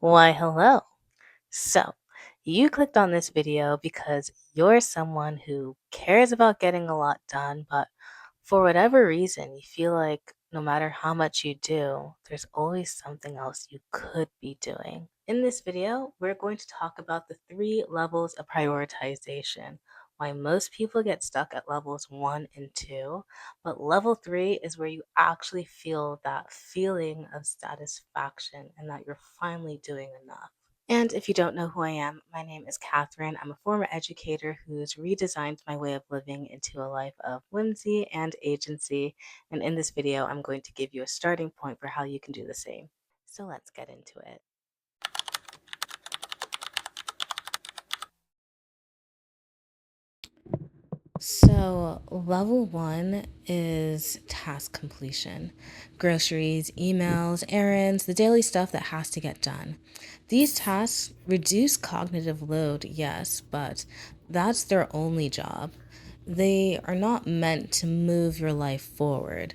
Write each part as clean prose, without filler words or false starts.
Why, hello. So, you clicked on this video because you're someone who cares about getting a lot done, but for whatever reason, you feel like no matter how much you do, there's always something else you could be doing. In this video, we're going to talk about the three levels of prioritization, why most people get stuck at levels one and two, but level three is where you actually feel that feeling of satisfaction and that you're finally doing enough. And if you don't know who I am, my name is Catherine. I'm a former educator who's redesigned my way of living into a life of whimsy and agency. And in this video, I'm going to give you a starting point for how you can do the same. So let's get into it. So, level one is task completion: groceries, emails, errands, the daily stuff that has to get done. These tasks reduce cognitive load, yes, but that's their only job. They are not meant to move your life forward,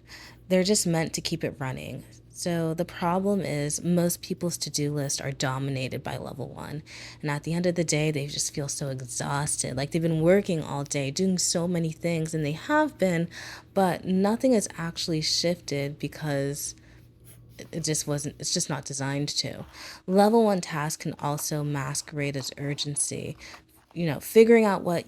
they're just meant to keep it running. So, the problem is most people's to do lists are dominated by level one. And at the end of the day, they just feel so exhausted. Like they've been working all day, doing so many things, and they have been, but nothing has actually shifted because it's just not designed to. Level one tasks can also masquerade as urgency. Figuring out what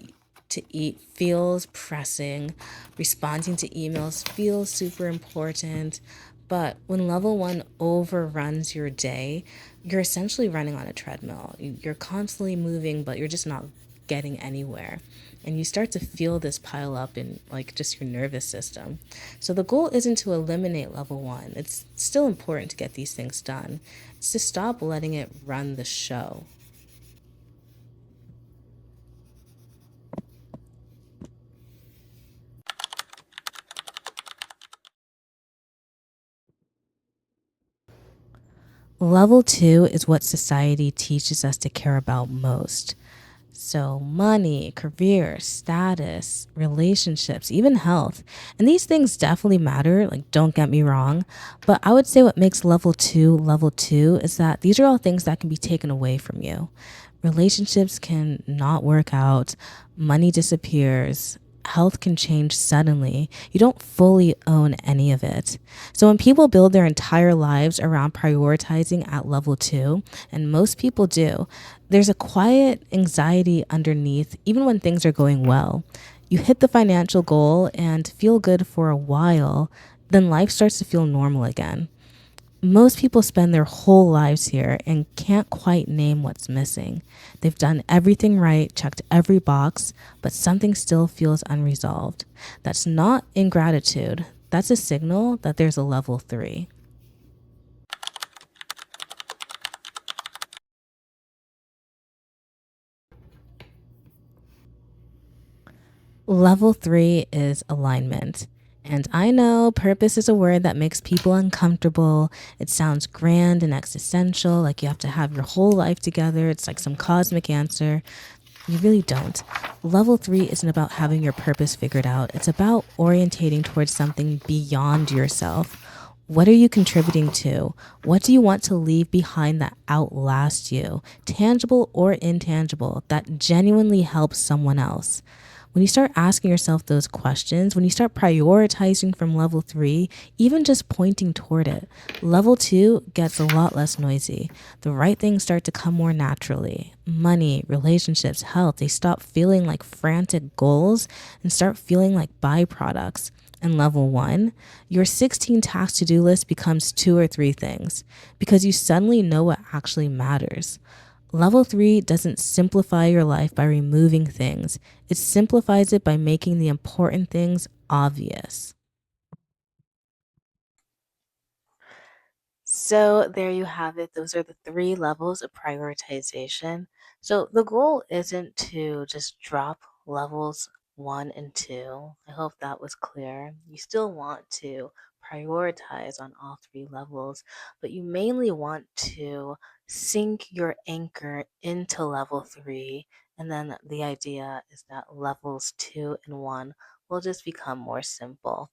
to eat feels pressing, responding to emails feels super important. But when level one overruns your day, you're essentially running on a treadmill. You're constantly moving, but you're just not getting anywhere. And you start to feel this pile up in like just your nervous system. So the goal isn't to eliminate level one. It's still important to get these things done. It's to stop letting it run the show. Level two is what society teaches us to care about most. So, money, career, status, relationships, even health. And these things definitely matter, like, don't get me wrong. But I would say what makes level two is that these are all things that can be taken away from you. Relationships can not work out, money disappears, health can change suddenly. You don't fully own any of it. So when people build their entire lives around prioritizing at level two, and most people do, there's a quiet anxiety underneath, even when things are going well. You hit the financial goal and feel good for a while, then life starts to feel normal again. Most people spend their whole lives here and can't quite name what's missing. They've done everything right, checked every box, but something still feels unresolved. That's not ingratitude. That's a signal that there's a level three. Level three is alignment. And I know purpose is a word that makes people uncomfortable. It sounds grand and existential, like you have to have your whole life together. It's like some cosmic answer. You really don't. Level three isn't about having your purpose figured out, it's about orientating towards something beyond yourself. What are you contributing to? What do you want to leave behind that outlasts you, tangible or intangible, that genuinely helps someone else? When you start asking yourself those questions, when you start prioritizing from level three, even just pointing toward it, level two gets a lot less noisy. The right things start to come more naturally. Money, relationships, health, they stop feeling like frantic goals and start feeling like byproducts. And level one, your 16 task to do list becomes two or three things because you suddenly know what actually matters. Level three doesn't simplify your life by removing things, it simplifies it by making the important things obvious. So there you have it. Those are the three levels of prioritization. So the goal isn't to just drop levels one and two. I hope that was clear. You still want to prioritize on all three levels, but you mainly want to sink your anchor into level three. And then the idea is that levels two and one will just become more simple.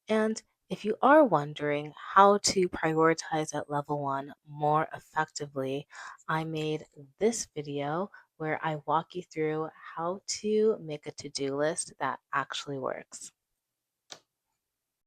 And If you are wondering how to prioritize at level 1 more effectively, I made this video where I walk you through how to make a to do list that actually works.